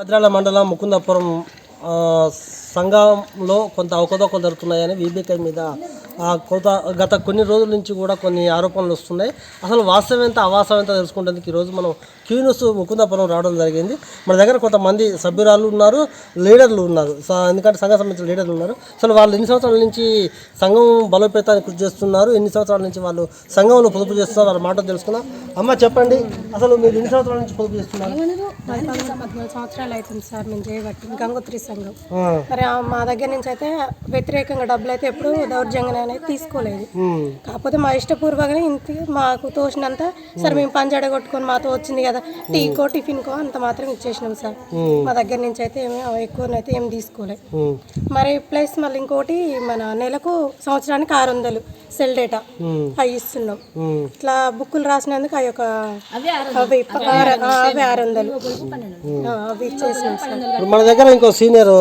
భద్రాల మండలం ముకుందాపురం సంఘంలో కొంత అవకతవకలు జరుగుతున్నాయని వీబీకే మీద గత కొన్ని రోజుల నుంచి కూడా కొన్ని ఆరోపణలు వస్తున్నాయి. అసలు వాస్తవం ఎంత అవాస్తవం ఎంత తెలుసుకుంటేందుకు ఈరోజు మనం క్యూన్యూస్ ముకుందాపురం రావడం జరిగింది. మన దగ్గర కొంతమంది సభ్యురాలు ఉన్నారు, లీడర్లు ఉన్నారు. ఎందుకంటే సంఘం సంబంధించిన లీడర్లు ఉన్నారు. అసలు వాళ్ళు ఎన్ని సంవత్సరాల నుంచి సంఘం బలోపేతానికి కృషి చేస్తున్నారు, ఎన్ని సంవత్సరాల నుంచి వాళ్ళు సంఘంలో పొదుపు చేస్తున్నారు, వాళ్ళ మాట తెలుసుకుందాం. అమ్మ చెప్పండి, అసలు మీరు ఎన్ని సంవత్సరాల నుంచి పొదుపు చేస్తున్నారు? 14 సంవత్సరాలు అవుతుంది సార్ మేము చేయబట్టి గంగోత్రి సంఘం. మరి మా దగ్గర నుంచి అయితే వ్యతిరేకంగా డబ్బులు అయితే ఎప్పుడు దౌర్జంగా అనేది తీసుకోలేదు. కాకపోతే మా ఇష్టపూర్వకంగా ఇంత మాకు తోచినంత సార్ మేము పంజాడ కొట్టుకొని మాతో వచ్చింది కదా టీకో టిఫిన్కో అంత మాత్రం ఇచ్చేసినాం సార్. మా దగ్గర నుంచి అయితే ఎక్కువనైతే ఏం తీసుకోలేదు. మరి ప్లస్ మళ్ళీ ఇంకోటి మన నెలకు సంవత్సరానికి 600 సెల్ డేటా అవి ఇస్తున్నాం. ఇట్లా బుక్కులు రాసినందుకు అవి 600 అవి ఇచ్చేసినాం సార్. మన దగ్గర ఇంకో సీనియర్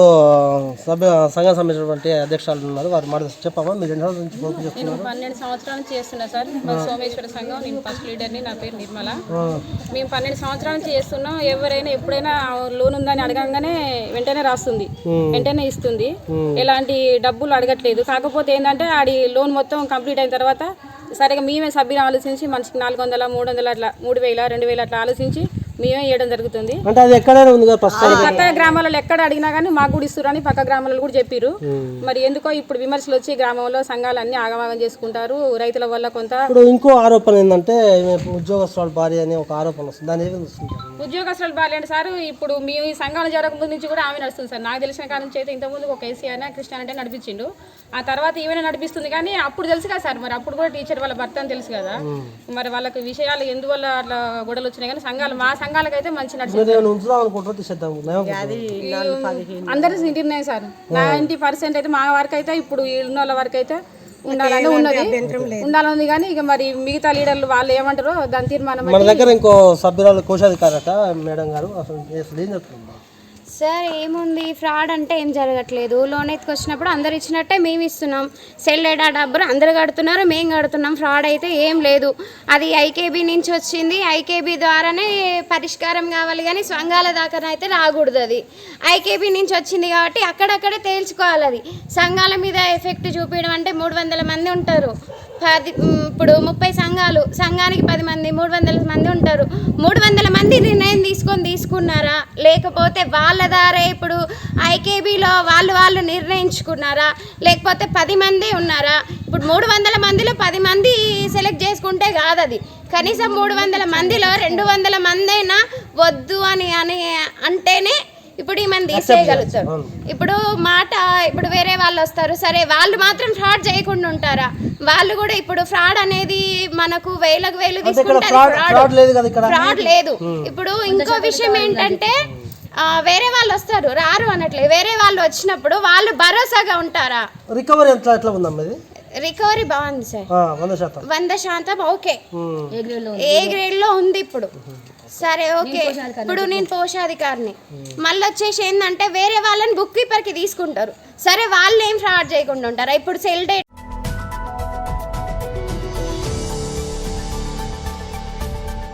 సంఘం సంబంధించినటువంటి అధ్యక్షులు ఉన్నారు, వారు మాట చెప్పమ్మా. మీరు 2 సంవత్సరాల నుంచి పొదుపు చేస్తున్నారు? 12 సంవత్సరాల నుంచి చేస్తున్నా సార్. సోమేశ్వర సంఘం, నేను ఫస్ట్ లీడర్ని, నా పేరు నిర్మల. మేము 12 సంవత్సరాల నుంచి చేస్తున్నాం. ఎవరైనా ఎప్పుడైనా లోన్ ఉందని అడగంగానే వెంటనే రాస్తుంది, వెంటనే ఇస్తుంది. ఎలాంటి డబ్బులు అడగట్లేదు. కాకపోతే ఏంటంటే ఆడి లోన్ మొత్తం కంప్లీట్ అయిన తర్వాత సరిగా మేమే సభ్యులు ఆలోచించి మనిషికి 400, 300 అట్లా 3000, 2000 అట్లా ఆలోచించి మేమే ఇవ్వడం జరుగుతుంది. పక్క గ్రామాలలో ఎక్కడ అడిగినా కానీ మాకు కూడా ఇస్తురని పక్క గ్రామాలలో కూడా చెప్పారు. మరి ఎందుకో ఇప్పుడు విమర్శలు వచ్చి గ్రామంలో సంఘాలన్నీ ఆగమాగం చేసుకుంటారు. రైతుల వల్ల కొంత ఇంకో ఆరోపణ ఏంటంటే ఉద్యోగస్తుల భార్య అని ఒక ఆరోపణ వస్తుంది. ఉద్యోగస్తుల భార్య అంటే సార్ ఇప్పుడు మేము ఈ సంఘాలు జరగక ముందు నుంచి కూడా ఆమె నడుస్తుంది సార్. నాకు తెలిసిన కాడ నుంచి అయితే ఇంతకుముందు ఒక ఏసీ అయినా క్రిస్టియన్ అంటే నడిపించిండు. ఆ తర్వాత ఈమెనే నడిపిస్తుంది. కానీ అప్పుడు తెలుసు కదా సార్, మరి అప్పుడు కూడా టీచర్ వాళ్ళ భర్త అని తెలుసు కదా. మరి వాళ్ళకి విషయాలు ఎందువల్ల అట్లా గొడవలు వచ్చినాయి. కానీ సంఘాలు మా సంఘాలకైతే మంచి నడిచింది. అందరి నిర్ణయం సార్. 90% అయితే మా వరకు అయితే ఇప్పుడు ఉన్న వాళ్ళ వరకు అయితే ఉండాలని ఉండాలని కానీ ఇక మరి మిగతా లీడర్లు వాళ్ళు ఏమంటారో దాని తీర్మానం. మన దగ్గర ఇంకో సభ్యురాలు కోశాధికారట మేడం గారు, అసలు ఏం చెప్తున్నారు సార్? ఏముంది, ఫ్రాడ్ అంటే ఏం జరగట్లేదు. లోన్ ఎత్తుకొచ్చినప్పుడు అందరు ఇచ్చినట్టే మేము ఇస్తున్నాం. సెల్ డేటా డబ్బులు అందరు కడుతున్నారు, మేము కడుతున్నాం. ఫ్రాడ్ అయితే ఏం లేదు. అది ఐకేబీ నుంచి వచ్చింది. ఐకేబీ ద్వారానే పరిష్కారం కావాలి కానీ సంఘాల దాకా అయితే రాకూడదు. అది ఐకేబీ నుంచి వచ్చింది కాబట్టి అక్కడక్కడే తేల్చుకోవాలి. అది సంఘాల మీద ఎఫెక్ట్ చూపించడం అంటే 300 మంది ఉంటారు. ఇప్పుడు 30 సంఘాలు, సంఘానికి 10 మంది, 300 మంది ఉంటారు. 300 మంది నిర్ణయం తీసుకున్నారా, లేకపోతే వాళ్ళ ద్వారా ఇప్పుడు ఐకేబీలో వాళ్ళు నిర్ణయించుకున్నారా, లేకపోతే 10 మంది ఉన్నారా? ఇప్పుడు 300 మందిలో 10 మంది సెలెక్ట్ చేసుకుంటే కాదు. అది కనీసం 300 మందిలో 200 మంది అయినా వద్దు అని అంటేనే ఇప్పుడు ఈమెను తీసేయగలుగుతారు. ఇప్పుడు ఇప్పుడు వేరే వాళ్ళు వస్తారు, సరే వాళ్ళు మాత్రం ఫ్రాడ్ చేయకుండా ఉంటారా? వాళ్ళు కూడా ఇప్పుడు ఫ్రాడ్ అనేది మనకు వేలకు తీసుకుంటారు. ఫ్రాడ్ లేదు. ఇప్పుడు ఇంకో విషయం ఏంటంటే వేరే వాళ్ళు వస్తారు, రారు అనట్లేదు. వేరే వాళ్ళు వచ్చినప్పుడు వాళ్ళు భరోసాగా ఉంటారా? రికవరీ బాగుంది సార్, 100% ఓకే. ఏ గ్రేడ్ లో ఉంది ఇప్పుడు. సరే ఓకే. ఇప్పుడు నేను కోశాధికారిని. మళ్ళీ వచ్చేసి ఏంటంటే వేరే వాళ్ళని బుక్ కీపర్కి తీసుకుంటారు. సరే వాళ్ళు ఏం ఫ్రాడ్ చేయకుండా ఉంటారా? ఇప్పుడు సెల్ డేట్